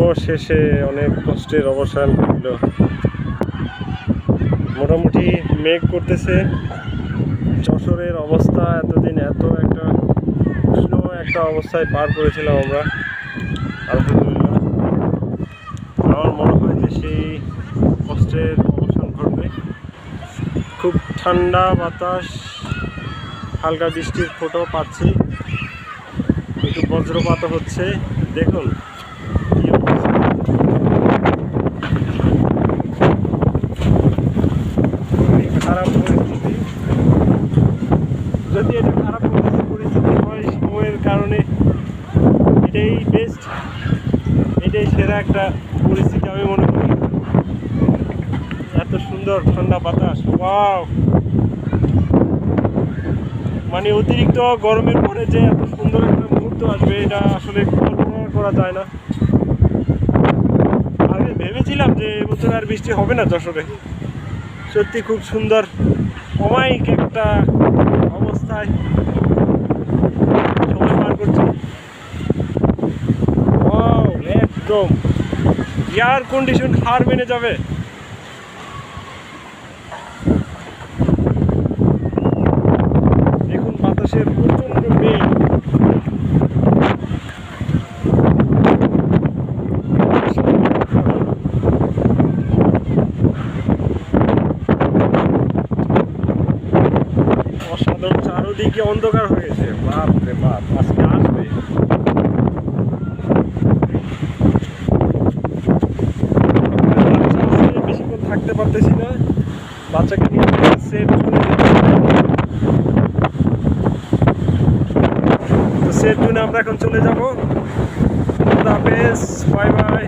অবশেষে অনেক কষ্টের অবসান ঘটল। মোটামুটি মেঘ করতেছে। যশোরের অবস্থা এতদিন এত একটা উষ্ণ একটা অবস্থায় পার করেছিলাম আমরা, আলহামদুলিল্লাহ। আমার মনে হয় যে সেই কষ্টের অবসান ঘটবে। খুব ঠান্ডা বাতাস, হালকা বৃষ্টির ফোঁটো পাচ্ছি, একটু বজ্রপাতও হচ্ছে। দেখুন কি অবস্থা। খারাপ পরিস্থিতি, যদি এটা খারাপ পরিস্থিতি হয় সময়ের কারণে, এটাই বেস্ট, এটাই সেরা একটা পরিস্থিতি আমি মনে করি। এত সুন্দর ঠান্ডা বাতাস, ওয়াও! মানে অতিরিক্ত গরমের পরে যে এত সুন্দর একটা মুহূর্ত আসবে এটা আসলে কল্পনা করা যায় না। আগে ভেবেছিলাম যে এবছর আর বৃষ্টি হবে না যশোরে। সত্যি খুব সুন্দর অমায়িক একটা অবস্থায় সময় পার করছি। ওয়াও, একদম এয়ার কন্ডিশন হার মেনে যাবে। দেখুন বাতাসের প্রচন্ড বেগ। অসাধারণ, চারদিকে অন্ধকার হয়েছে। বাপ রে বাপ, আজকে আসবে। বেশিক্ষণ থাকতে পারতেছি না, বাচ্চাকে নিয়ে সেট জুনে আমরা এখন চলে যাবো। খুদা হাফেজ, বাই বাই।